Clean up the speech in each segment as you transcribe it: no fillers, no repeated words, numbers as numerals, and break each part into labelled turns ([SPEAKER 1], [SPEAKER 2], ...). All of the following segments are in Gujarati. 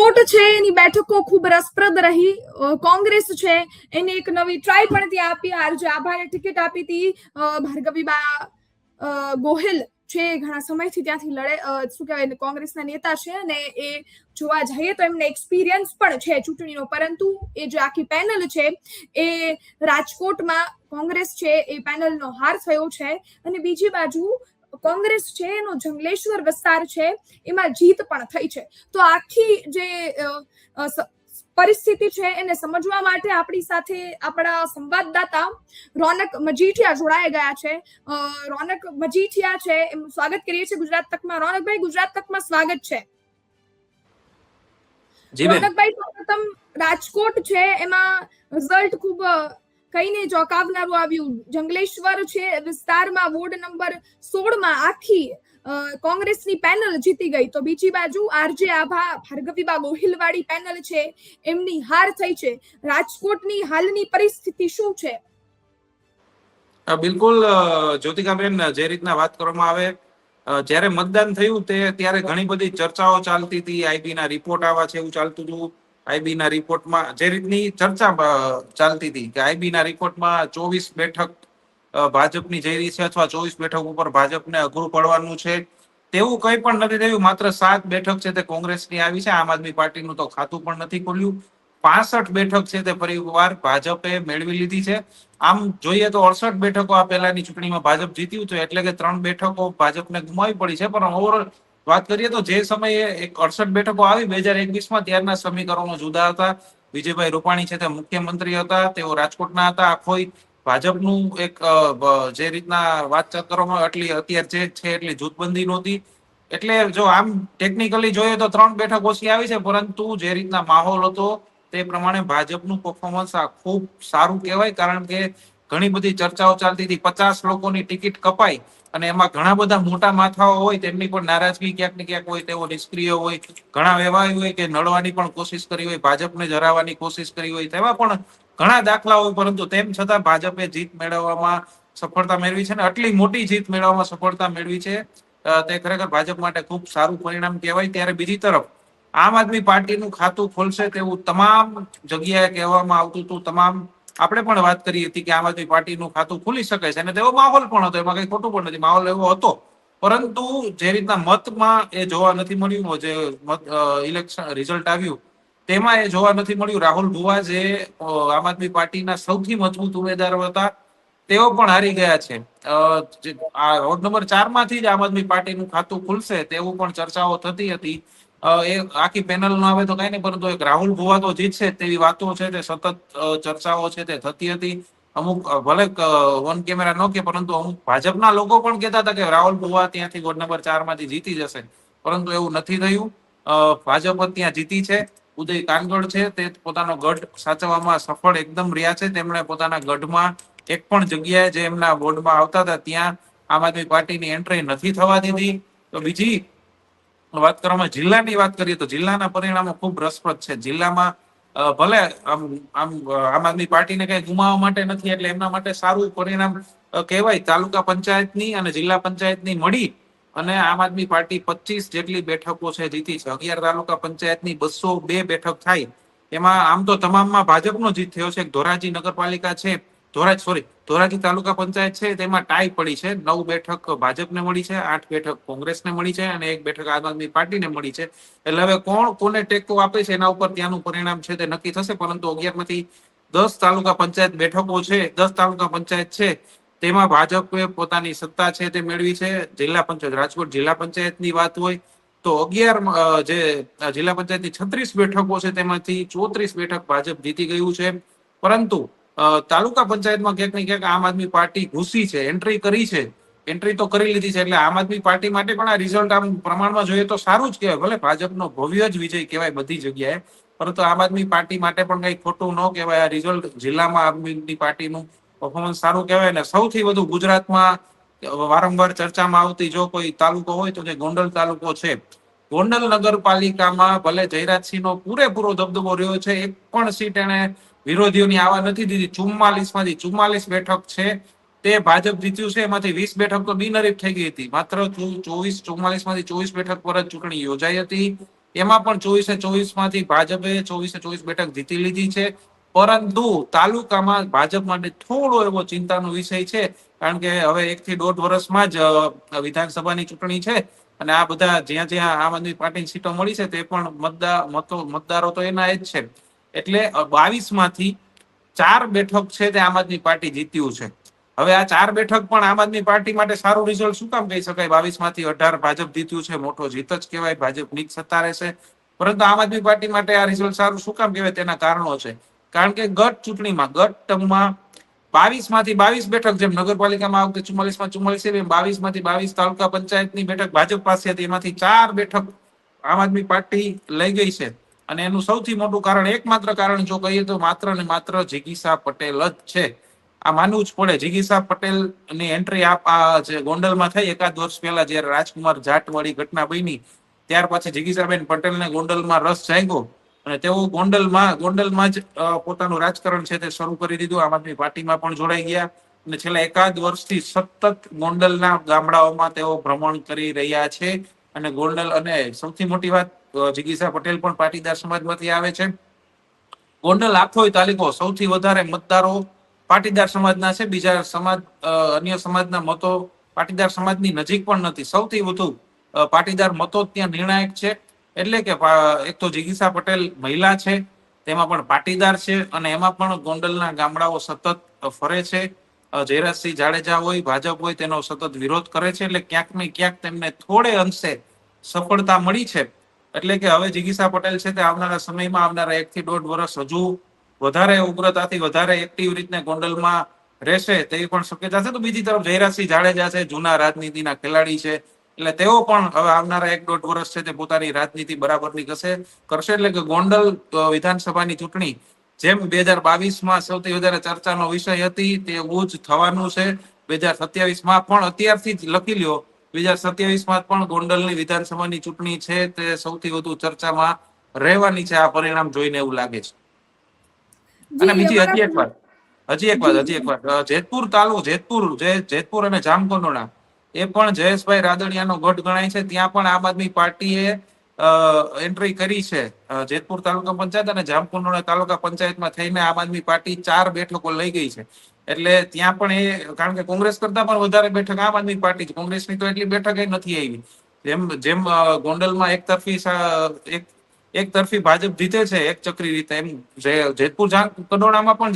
[SPEAKER 1] રાજકોટ છે એની બેઠકો ખૂબ રસપ્રદ રહી. કોંગ્રેસ છે એને એક નવી ટ્રાય પણ ત્યાં આપી. આરજે આભારે ટિકિટ આપી હતી. ભાર્ગવીબા ગોહિલ છે ઘણા સમયથી ત્યાંથી લડે શું કહેવાય કોંગ્રેસના નેતા છે અને એ જોવા જઈએ તો એમને એક્સપિરિયન્સ પણ છે ચૂંટણીનો, પરંતુ એ જે આખી પેનલ છે એ રાજકોટમાં કોંગ્રેસ છે એ પેનલનો હાર થયો છે. અને બીજી બાજુ કોંગ્રેસ છે એનો જંગલેશ્વર વિસ્તાર છે એમાં જીત પણ થઈ છે. તો આખી જે પરિસ્થિતિ છે એને સમજવા માટે આપણી સાથે આપણા સંવાદદાતા રોનક મજીઠિયા જોડાઈ ગયા છે. રોનક મજીઠિયા છે એમનું સ્વાગત કરીએ છીએ ગુજરાત તકમાં. રોનકભાઈ, ગુજરાત તકમાં સ્વાગત છે. રોનકભાઈ, સૌપ્રથમ રાજકોટ છે એમાં રિઝલ્ટ ખૂબ કઈને ચોંકાવનારું આવ્યું. જંગલેશ્વર છે વિસ્તારમાં વોર્ડ નંબર 16 આખી કોંગ્રેસની પેનલ જીતી ગઈ. તો બીજી બાજુ આરજે આભા ભાર્ગવીબા ગોહિલ વાળી પેનલ છે એમની હાર થઈ છે. રાજકોટની હાલની પરિસ્થિતિ શું છે?
[SPEAKER 2] બિલકુલ જ્યોતિકાબેન, જે રીતના વાત કરવામાં આવે, જ્યારે મતદાન થયું ત્યારે ઘણી બધી ચર્ચાઓ ચાલતી હતી. આઈબી ના રિપોર્ટ આવા છે એવું ચાલતું હતું. આઈબી ના રિપોર્ટમાં જે રીતની ચર્ચા ચાલતી હતી કે આઈબી ના રિપોર્ટમાં 24 બેઠક ભાજપની જઈ રહી છે અથવા 24 બેઠક ઉપર ભાજપને અઘરું પડવાનું છે, તેવું કંઈ પણ નથી થયું. માત્ર 7 બેઠક છે તે કોંગ્રેસની આવી છે. આમ આદમી પાર્ટીનું તો ખાતું પણ નથી ખોલ્યું. 65 બેઠક છે તે પરિવાર ભાજપે મેળવી લીધી છે. આમ જોઈએ તો 68 બેઠકો આ પહેલાની ચૂંટણીમાં ભાજપ જીત્યું હતું, એટલે કે 3 બેઠકો ભાજપને ગુમાવી પડી છે. પણ ઓવરઓલ વાત કરીએ તો જે સમયે 68 બેઠકો આવી 2021માં, ત્યારના સમીકરણો જુદા હતા. વિજયભાઈ રૂપાણી છે તે મુખ્યમંત્રી હતા, તેઓ રાજકોટના હતા. આખો ભાજપનું એક જે રીતના વાતચીત કરવામાં એટલી અત્યારે જે છે એટલી જૂથબંધી નહોતી. એટલે જો આમ ટેકનિકલી જોઈએ તો 3 બેઠક ઓછી આવી છે, પરંતુ જે રીતના માહોલ હતો તે પ્રમાણે ભાજપનું પરફોર્મન્સ ખૂબ સારું કહેવાય. કારણ કે ઘણી બધી ચર્ચાઓ ચાલતી હતી. 50 લોકોની ટિકિટ કપાઈ અને એમાં ઘણા બધા મોટા માથાઓ હોય તેમની પણ નારાજગી ક્યાંક ને ક્યાંક હોય, તેઓ નિષ્ક્રિય હોય. ઘણા એવા હોય કે નડવાની પણ કોશિશ કરી હોય, ભાજપને જ હરાવવાની કોશિશ કરી હોય, તેવા પણ ઘણા દાખલા હોય. પરંતુ તેમ છતાં ભાજપે જીત મેળવવામાં સફળતા મેળવી છે ને આટલી મોટી જીત મેળવવામાં સફળતા મેળવી છે તે ખરેખર ભાજપ માટે ખૂબ સારું પરિણામ કહેવાય. ત્યારે બીજી તરફ આમ આદમી પાર્ટીનું ખાતું ખોલશે તેવું તમામ જગ્યાએ કહેવામાં આવતું હતું. આપણે પણ વાત કરી હતી કે આમ આદમી પાર્ટીનું ખાતું ખુલી શકે છે અને તેવો માહોલ પણ હતો. એમાં કઈ ખોટું પણ નથી, માહોલ એવો હતો. પરંતુ જે રીતના મતમાં એ જોવા નથી મળ્યું, જે ઇલેક્શન રિઝલ્ટ આવ્યું તેમાં એ જોવા નથી મળ્યું. રાહુલ ભુવા જે આમ આદમી પાર્ટીના સૌથી મજબૂત ઉમેદવારો હતા તેઓ પણ હારી ગયા છે. આ વોર્ડ નંબર 4 માંથી જ આમ આદમી પાર્ટીનું ખાતું ખુલશે તેવું પણ ચર્ચાઓ થતી હતી. એ આખી પેનલ નો આવે તો કઈ નહીં, પરંતુ એક રાહુલ ભુવા તો જીતશે તેવી વાતો છે તે સતત ચર્ચાઓ છે તે થતી હતી. અમુક ભલે ઓન કેમેરા ન કે, પરંતુ અમુક ભાજપના લોકો પણ કહેતા હતા કે રાહુલ ભુવા ત્યાંથી વોર્ડ નંબર 4 માંથી જીતી જશે, પરંતુ એવું નથી થયું. ભાજપ ત્યાં જીતી છે. ઉદય કાનગડ છે તે પોતાનો ગઢ સાચવવામાં સફળ એકદમ રહ્યા છે. તેમણે પોતાના ગઢમાં એક પણ જગ્યાએ જે એમના વોર્ડમાં આવતા હતા ત્યાં આમ આદમી પાર્ટીની એન્ટ્રી નથી થવા દીધી. તો બીજી વાત કરવામાં જિલ્લાની વાત કરીએ તો જિલ્લાના પરિણામો ખૂબ રસપ્રદ છે. જિલ્લામાં ભલે આમ આદમી પાર્ટીને કઈ ગુમાવવા માટે નથી, એટલે એમના માટે સારું પરિણામ કહેવાય. તાલુકા પંચાયતની અને જિલ્લા પંચાયતની મળી અને આમ આદમી પાર્ટી 25 જેટલી બેઠકો છે જીતી છે. 11 તાલુકા પંચાયતની 202 બેઠક થાય. એમાં આમ તો તમામમાં ભાજપનો જીત થયો છે. ધોરાજી નગરપાલિકા છે, ધોરાજી તાલુકા પંચાયત છે તેમાં ટાઈ પડી છે. 9 બેઠક ભાજપને મળી છે, 8 બેઠક કોંગ્રેસને મળી છે અને 1 બેઠક આમ આદમી પાર્ટીને મળી છે. એટલે હવે કોણ કોને ટેકો આપે છે એના ઉપર ત્યાંનું પરિણામ છે તે નક્કી થશે. પરંતુ 11 માંથી 10 તાલુકા પંચાયત બેઠકો છે, 10 તાલુકા પંચાયત છે તેમાં ભાજપે પોતાની સત્તા છે તે મેળવી છે. જિલ્લા પંચાયત રાજકોટ જિલ્લા પંચાયતની વાત હોય તો 11 જે જિલ્લા પંચાયતની 36 બેઠકો છે તેમાંથી 34 બેઠક ભાજપ જીતી ગયું છે. પરંતુ તાલુકા પંચાયતમાં ક્યાંક ને ક્યાંક આમ આદમી પાર્ટી ઘૂસી છે, એન્ટ્રી કરી છે. એન્ટ્રી તો કરી લીધી છે, એટલે આમ આદમી પાર્ટી માટે પણ આ રિઝલ્ટ આમ પ્રમાણમાં જોઈએ તો સારું જ કહેવાય. ભલે ભાજપનો ભવ્ય જ વિજય કહેવાય બધી જગ્યાએ, પરંતુ આમ આદમી પાર્ટી માટે પણ કઈ ખોટું ન કહેવાય. આ રિઝલ્ટ જિલ્લામાં આમ આદમી પાર્ટીનું પરફોર્મન્સ સારું કહેવાય. ને સૌથી વધુ ગુજરાતમાં વારંવાર ચર્ચામાં આવતી જો કોઈ તાલુકો હોય તો જે ગોંડલ તાલુકો છે. ગોંડલ નગરપાલિકામાં ભલે જયરાજસિંહનો પૂરેપૂરો દબદબો રહ્યો છે, એક પણ સીટ એને વિરોધીઓની આવા નથી દીધી. 44 માંથી 44 બેઠક છે તે ભાજપ જીત્યું છે. એમાંથી 20 બેઠક તો બિનહરીફ થઈ ગઈ હતી. માત્ર 44 માંથી 24 બેઠક પર જ ચૂંટણી યોજાઈ હતી. એમાં પણ 24 માંથી ભાજપે 24 બેઠક જીતી લીધી છે. પરંતુ તાલુકામાં ભાજપ માટે થોડો એવો ચિંતાનો વિષય છે, કારણ કે હવે 1 થી 1.5 વર્ષમાં જ વિધાનસભાની ચૂંટણી છે, અને આ બધા જ્યાં જ્યાં આમ આદમી પાર્ટીની સીટો મળી છે તે પણ મતદારો તો એના જ છે. એટલે 22 માંથી 4 બેઠક છે તે આમ આદમી પાર્ટી જીત્યું છે. હવે આ 4 બેઠક પણ આમ આદમી પાર્ટી માટે સારું રિઝલ્ટ શું કામ કહી શકાય? 22 માંથી 18 ભાજપ જીત્યું છે, મોટો જીત જ કહેવાય, ભાજપની જ સત્તા રહેશે. પરંતુ આમ આદમી પાર્ટી માટે આ રિઝલ્ટ સારું શું કામ કહેવાય? તેના કારણો છે. કારણ કે ગત ચૂંટણીમાં, ગત ટર્મમાં 22 માંથી 22 બેઠક, જેમ નગરપાલિકામાં આ વખતે 44 માં 44 છે, 22 માંથી 22 તાલુકા પંચાયતની બેઠક ભાજપ પાસે હતી, એમાંથી 4 બેઠક આમ આદમી પાર્ટી લઈ ગઈ છે. અને એનું સૌથી મોટું કારણ, એકમાત્ર કારણ જો કહીએ તો માત્ર ને માત્ર જિગીશા પટેલ જ છે. આ માનવું જ પડે. જિગીશા પટેલ ની એન્ટ્રી જે ગોંડલમાં થઈ એકાદ વર્ષ પહેલા, જયારે રાજકુમાર જાટ વાળી ઘટના બની, ત્યાર પછી જિગીશાબેન પટેલને ગોંડલમાં રસ જાગ્યો અને તેઓ ગોંડલમાં જ પોતાનું રાજકારણ છે તે શરૂ કરી દીધું. આમ આદમી પાર્ટીમાં પણ જોડાઈ ગયા અને છેલ્લા એકાદ વર્ષથી સતત ગોંડલના ગામડાઓમાં તેઓ ભ્રમણ કરી રહ્યા છે. અને ગોંડલ, અને સૌથી મોટી વાત, જિગીશા પટેલ પણ પાટીદાર સમાજમાંથી આવે છે. ગોંડલ આખો તાલુકો સૌથી વધારે મતદારો પાટીદાર સમાજના છે. બીજા સમાજ, અન્ય સમાજના મતો પાટીદાર સમાજની નજીક પણ નથી. સૌથી વધુ પાટીદાર મતો ત્યાં નિર્ણાયક છે. એટલે કે એક તો જિગીશા પટેલ મહિલા છે, તેમાં પણ પાટીદાર છે, અને એમાં પણ ગોંડલના ગામડાઓ સતત ફરે છે. જયરાજસિંહ જાડેજા હોય, ભાજપ હોય, તેનો સતત વિરોધ કરે છે. એટલે ક્યાંક ને ક્યાંક તેમને થોડે અંશે સફળતા મળી છે. એટલે કે હવે જિગીશા પટેલ છે તે આવનારા સમયમાં, આવનારા 1 થી 1.5 વર્ષ હજુ વધારે ઉગ્રતાથી, વધારે એક્ટિવ રીતને ગોંડલમાં રહેશે તેવી પણ શક્યતા છે. તો બીજી તરફ જયરાજસિંહ જાડેજા છે, જૂના રાજનીતિના ખેલાડી છે, એટલે તેઓ પણ હવે આવનારા 1.5 વર્ષ છે તે પોતાની રાજનીતિ બરાબરની કરશે. એટલે કે ગોંડલ વિધાનસભાની ચૂંટણી જેમ 2022માં સૌથી વધારે ચર્ચાનો વિષય હતી, તેવું જ થવાનું છે 2027માં પણ. અત્યારથી જ લખી લ્યો, 2027માં પણ ગોંડલની વિધાનસભાની ચૂંટણી છે તે સૌથી વધુ ચર્ચામાં રહેવાની છે. આ પરિણામ જોઈને એવું લાગે છે. અને
[SPEAKER 1] જી
[SPEAKER 2] બીજી
[SPEAKER 1] અમારા
[SPEAKER 2] હજી એક વાત, જેતપુર અને જામકંડોરણા, એ પણ જયેશભાઈ રાદડિયાનો ગઢ ગણાય છે. ત્યાં પણ આમ આદમી પાર્ટીએ એન્ટ્રી કરી છે. જેતપુર તાલુકા પંચાયત અને જામકંડોરણા તાલુકા પંચાયતમાં થઈને આમ આદમી પાર્ટી 4 બેઠકો લઈ ગઈ છે. એટલે ત્યાં પણ કારણ કે કોંગ્રેસ કરતા પણ વધારે બેઠક આમ આદમી પાર્ટી છે. કોંગ્રેસની તો એટલી બેઠક નથી આવી. જેમ ગોંડલમાં એક તરફી ભાજપ જીતે છે એક ચક્રી રીતે, એમ જેતપુર કંડોળામાં પણ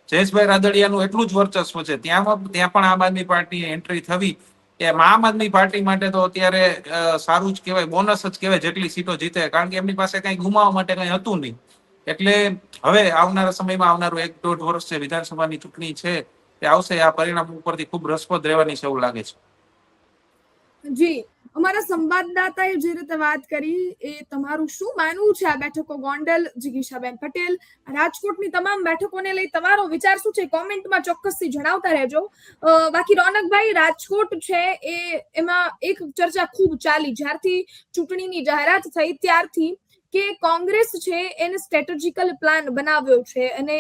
[SPEAKER 2] જયેશભાઈ રાદડિયાનું એટલું જ વર્ચસ્વ છે. ત્યાં પણ આમ આદમી પાર્ટી એન્ટ્રી થવી એ આમ આદમી પાર્ટી માટે તો અત્યારે સારું જ કહેવાય, બોનસ જ કહેવાય જેટલી સીટો જીતે, કારણ કે એમની પાસે કઈ ગુમાવવા માટે કઈ હતું નહીં. એટલે હવે આવનારા સમયમાં, આવનારું 1.5 વર્ષ જે વિધાનસભાની ચૂંટણી છે તે આવશે, આ પરિણામ ઉપરથી ખૂબ રસપ્રદ રહેવાની છે એવું લાગે છે.
[SPEAKER 1] જી, અમારા સંવાદદાતાએ જે રીતે વાત કરી, એ તમારું શું માનવું છે આ બેઠકો, ગોંડલ, જિગીશાબેન પટેલ, રાજકોટની તમામ બેઠકોને લઈ તમારો વિચાર શું છે? કોમેન્ટમાં ચોક્કસથી જણાવતા રહેજો. બાકી રોનકભાઈ, રાજકોટ છે એમાં એક ચર્ચા ખૂબ ચાલી જ્યારથી ચૂંટણીની જાહેરાત થઈ ત્યારથી, કે કોંગ્રેસ છે એને સ્ટ્રેટેજિકલ પ્લાન બનાવ્યો છે અને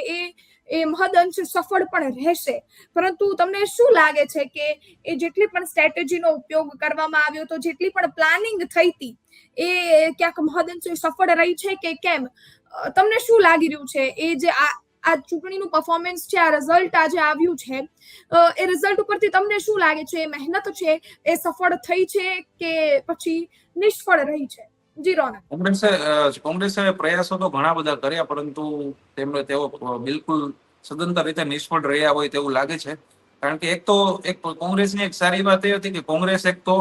[SPEAKER 1] એ મહદઅંશે સફળ પણ રહેશે. પરંતુ તમને શું લાગે છે કે એ જેટલી પણ સ્ટ્રેટેજીનો ઉપયોગ કરવામાં આવ્યો હતો, જેટલી પણ પ્લાનિંગ થઈ હતી, એ ક્યાંક મહદઅંશે સફળ રહી છે કે કેમ? તમને શું લાગી રહ્યું છે? એ જે આ ચૂંટણીનું પરફોર્મન્સ છે, આ રિઝલ્ટ આજે આવ્યું છે, એ રિઝલ્ટ ઉપરથી તમને શું લાગે છે? મહેનત છે એ સફળ થઈ છે કે પછી નિષ્ફળ રહી છે? જી રોનક.
[SPEAKER 2] કોંગ્રેસે પ્રયાસો તો ઘણા બધા કર્યા, પરંતુ તેઓ બિલકુલ સદંતર રીતે નિષ્ફળ રહ્યા હોય તેવું લાગે છે. કારણ કે એક કોંગ્રેસની એક સારી વાત એ હતી કે કોંગ્રેસ એક તો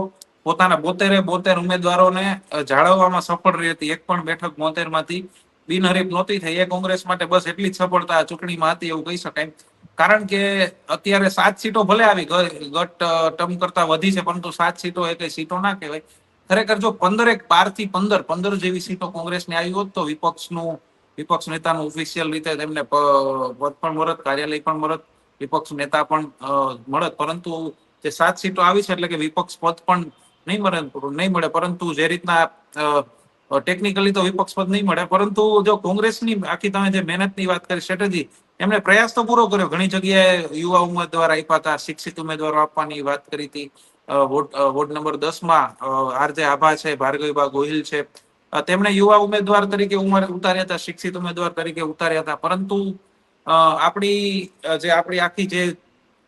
[SPEAKER 2] પોતાના 72 ઉમેદવારોને જાળવવામાં સફળ રહી હતી. એક પણ બેઠક 72 માંથી બિનહરીફ નહોતી થઈ. એ કોંગ્રેસ માટે બસ એટલી જ સફળતા ચૂંટણીમાં હતી એવું કહી શકાય. કારણ કે અત્યારે 7 સીટો ભલે આવી, ગત ટર્મ કરતા વધી છે, પરંતુ 7 સીટો એ કઈ સીટો ના કહેવાય. ખરેખર જો 12 થી 15 જેવી સીટો કોંગ્રેસને આવી હોત તો વિપક્ષ નેતાનું ઓફિશિયલ રીતે તેમને પદ પણ મળત, કાર્યાલય પણ મળત, વિપક્ષ નેતા પણ મળત. પરંતુ જે 7 સીટો આવી છે એટલે કે વિપક્ષ પદ પણ નહીં મળે. પરંતુ જે રીતના ટેકનિકલી તો વિપક્ષ પદ નહીં મળે, પરંતુ જો કોંગ્રેસની આખી તમે જે મહેનતની વાત કરી, સ્ટ્રેટેજી, એમણે પ્રયાસ તો પૂરો કર્યો. ઘણી જગ્યાએ યુવા ઉમેદવાર આપ્યા હતા, શિક્ષિત ઉમેદવારો આપવાની વાત કરી હતી. વોર્ડ નંબર 10માં આરજે આભા છે, ભાર્ગવીબા ગોહિલ છે, તેમણે યુવા ઉમેદવાર તરીકે ઉતાર્યા હતા, શિક્ષિત ઉમેદવાર તરીકે ઉતાર્યા હતા. પરંતુ આપણી આખી જે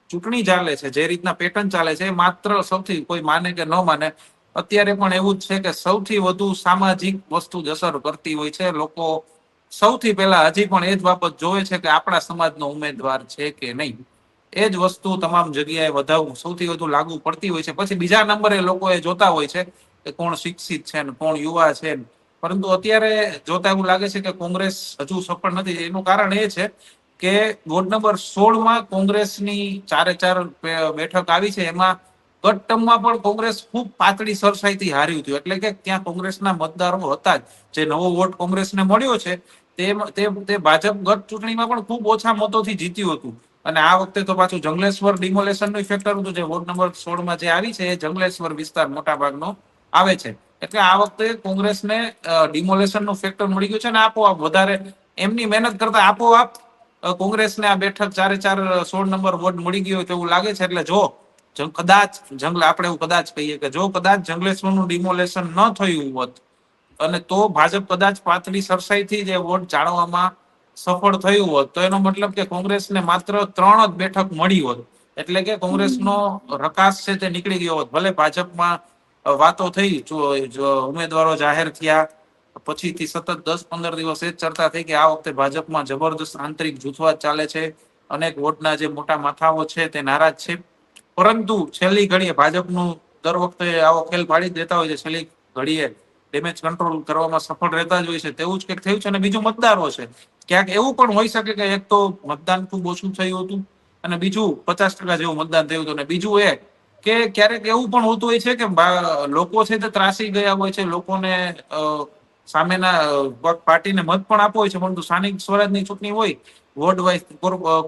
[SPEAKER 2] ચૂંટણી ચાલે છે, જે રીતના પેટર્ન ચાલે છે, એ માત્ર સૌથી, કોઈ માને કે ન માને, અત્યારે પણ એવું જ છે કે સૌથી વધુ સામાજિક વસ્તુ જ અસર કરતી હોય છે. લોકો સૌથી પહેલા હજી પણ એ જ બાબત જોવે છે કે આપણા સમાજનો ઉમેદવાર છે કે નહીં. એ જ વસ્તુ તમામ જગ્યાએ સૌથી વધુ લાગુ પડતી હોય છે. પછી બીજા નંબરે લોકો એ જોતા હોય છે કે કોણ શિક્ષિત છે ને કોણ યુવા છે. પરંતુ અત્યારે જોતા એવું લાગે છે કે કોંગ્રેસ હજુ સફળ નથી. એનું કારણ એ છે કે વોર્ડ નંબર 16માં કોંગ્રેસની 4 બેઠક આવી છે. એમાં ગત ટર્મમાં પણ કોંગ્રેસ ખૂબ પાતળી સરસાઈથી હાર્યું હતું. એટલે કે ત્યાં કોંગ્રેસના મતદારો હતા જ. જે નવો વોટ કોંગ્રેસને મળ્યો છે તે ભાજપ ગત ચૂંટણીમાં પણ ખૂબ ઓછા મતોથી જીત્યું હતું. અને આ વખતે તો પાછું જંગલેશ્વર ડિમોલેશનનું ફેક્ટર હતું. જે વોર્ડ નંબર 16માં જે આવી છે એ જંગલેશ્વર વિસ્તાર મોટા ભાગનો આવે છે. એટલે આ વખતે કોંગ્રેસને ડિમોલેશનનું ફેક્ટર મળી ગયું છે અને આપોઆપ વધારે એમની મહેનત કરતા આપોઆપ કોંગ્રેસને આ બેઠક 16 નંબર વોર્ડ મળી ગયો તેવું લાગે છે. એટલે જો કદાચ આપણે એવું કદાચ કહીએ કે જો કદાચ જંગલેશ્વરનું ડિમોલેશન ન થયું હોત અને તો ભાજપ કદાચ પાતળી સરસાઈથી જે વોટ જાળવવામાં સફળ થયું હોત, તો એનો મતલબ કે કોંગ્રેસને માત્ર 3 જ બેઠક મળી હોત. એટલે કે કોંગ્રેસનો રકાસ છે તે નીકળી ગયો હોત. ભલે ભાજપમાં વાતો થઈ, ઉમેદવારો જાહેર થયા, પછીથી સતત 10-15 દિવસ એ જ ચર્ચા થઈ કે આ વખતે ભાજપમાં જબરદસ્ત આંતરિક જૂથવાદ ચાલે છે, અનેક વોટના જે મોટા માથાઓ છે તે નારાજ છે. પરંતુ છેલ્લી ઘડીએ ભાજપનું દર વખતે આવો ખેલ પાડી દેતા હોય છે. છેલ્લી ઘડીએ ડેમેજ કંટ્રોલ કરવામાં સફળ રહેતા જ હોય છે. તેવું જ કંઈક થયું છે. અને બીજું મતદારો છે. ક્યાંક એવું પણ હોઈ શકે કે એક તો મતદાન ખૂબ ઓછું થયું હતું અને બીજું 50% જેવું મતદાન થયું હતું. અને બીજું એ કે ક્યારેક એવું પણ હોતું હોય છે કે લોકો છે તે ત્રાસી ગયા હોય છે. લોકોને સામેના પાર્ટીને મત પણ આપવો હોય છે. પરંતુ સ્થાનિક સ્વરાજની ચૂંટણી હોય, વોર્ડ વાઇઝ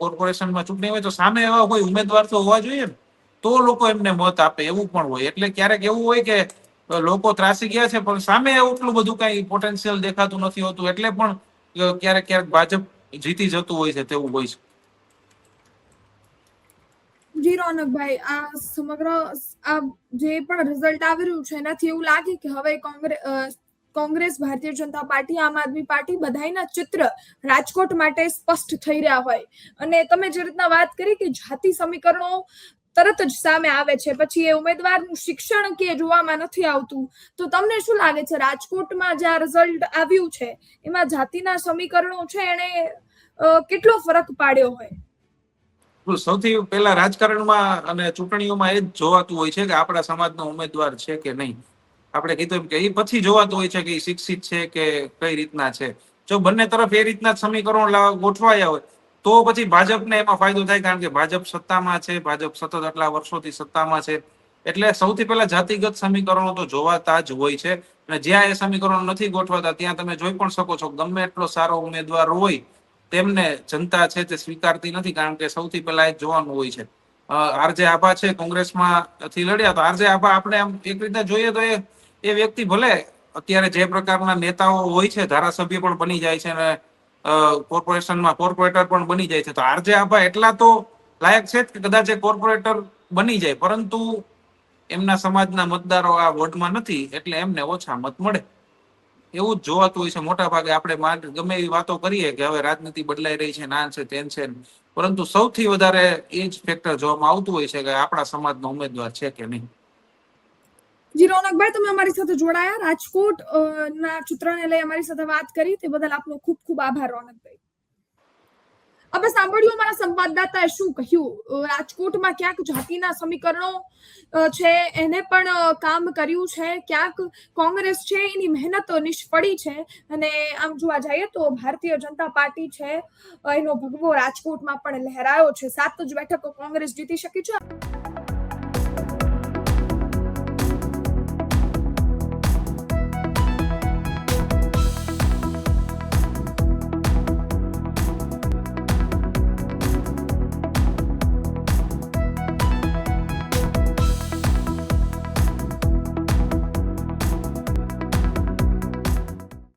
[SPEAKER 2] કોર્પોરેશનમાં ચૂંટણી હોય, તો સામે એવા કોઈ ઉમેદવાર તો હોવા જોઈએ ને, તો લોકો એમને મત આપે. એવું પણ હોય. એટલે ક્યારેક એવું હોય કે લોકો ત્રાસી ગયા છે પણ સામે એટલું બધું કઈ પોટેન્શિયલ દેખાતું નથી હોતું. એટલે પણ ક્યારેક ભાજપ જીતી જતું હોય છે, તેવું હોય છે.
[SPEAKER 1] જી રોનકભાઈ, આ સમગ્ર આ જે પણ રિઝલ્ટ આવી રહ્યું છે એનાથી એવું લાગે કે હવે કોંગ્રેસ, ભારતીય જનતા પાર્ટી, આમ આદમી પાર્ટી બધાના ચિત્ર રાજકોટ માટે સ્પષ્ટ થઈ રહ્યા હોય. અને તમે જે રીતના વાત કરી કે જાતિ સમીકરણો તરત જ સામે આવે છે, પછી એ ઉમેદવારનું શિક્ષણ કે જોવામાં નથી આવતું, તો તમને શું લાગે છે રાજકોટમાં જે આ રિઝલ્ટ આવ્યું છે એમાં જાતિના સમીકરણો છે એને કેટલો ફરક પાડ્યો હોય?
[SPEAKER 2] સૌથી પહેલા રાજકારણમાં અને ચૂંટણીઓમાં એ જ જોવાતું હોય છે કે આપણા સમાજનો ઉમેદવાર છે કે નહીં. આપણે કીધું કે એ પછી જોવાતું હોય છે કે એ શિક્ષિત છે કે કઈ રીતના છે. જો બંને તરફ એ રીતના સમીકરણો ગોઠવાયા હોય તો પછી ભાજપને એમાં ફાયદો થાય. કારણ કે ભાજપ સત્તામાં છે, ભાજપ સતત આટલા વર્ષોથી સત્તામાં છે. એટલે સૌથી પહેલા જાતિગત સમીકરણો તો જોવાતા જ હોય છે. અને જ્યાં એ સમીકરણો નથી ગોઠવાતા ત્યાં તમે જોઈ પણ શકો છો, ગમે એટલો સારો ઉમેદવાર હોય તેમને જનતા છે તે સ્વીકારતી નથી. કારણ કે સૌથી પહેલા એ જોવાનું હોય છે. આરજે આભા છે કોંગ્રેસમાંથી લડ્યા, તો આરજે આભા આપણે આમ એક રીતે જોઈએ તો એ વ્યક્તિ ભલે અત્યારે જે પ્રકારના નેતાઓ હોય છે, ધારાસભ્ય પણ બની જાય છે અને કોર્પોરેશનમાં કોર્પોરેટર પણ બની જાય છે, તો આરજે આભા એટલા તો લાયક છે જ કે કદાચ એ કોર્પોરેટર બની જાય. પરંતુ એમના સમાજના મતદારો આ વોર્ડમાં નથી એટલે એમને ઓછા મત મળે. એવું જ જોવાતું હોય છે મોટા ભાગે. આપણે ગમે એવી વાતો કરીએ કે હવે રાજનીતિ બદલાઈ રહી છે, ના છે તેન છે, પરંતુ સૌથી વધારે એ જ ફેક્ટર જોવામાં આવતું હોય છે કે આપણા સમાજનો ઉમેદવાર છે કે નહીં.
[SPEAKER 1] જી રોનકભાઈ, તમે અમારી સાથે જોડાયા, રાજકોટ ના ચિત્રને લઈ અમારી સાથે વાત કરી તે બદલ આપનો ખૂબ ખૂબ આભાર રોનકભાઈ. આપણે સાંભળ્યું અમારા સંવાદદાતાએ શું કહ્યું. રાજકોટમાં ક્યાંક જાતિના સમીકરણો છે એને પણ કામ કર્યું છે, ક્યાંક કોંગ્રેસ છે એની મહેનત નિષ્ફળી છે. અને આમ જોવા જઈએ તો ભારતીય જનતા પાર્ટી છે એનો ભગવો રાજકોટમાં પણ લહેરાયો છે. 7 જ બેઠકો કોંગ્રેસ જીતી શકી છે.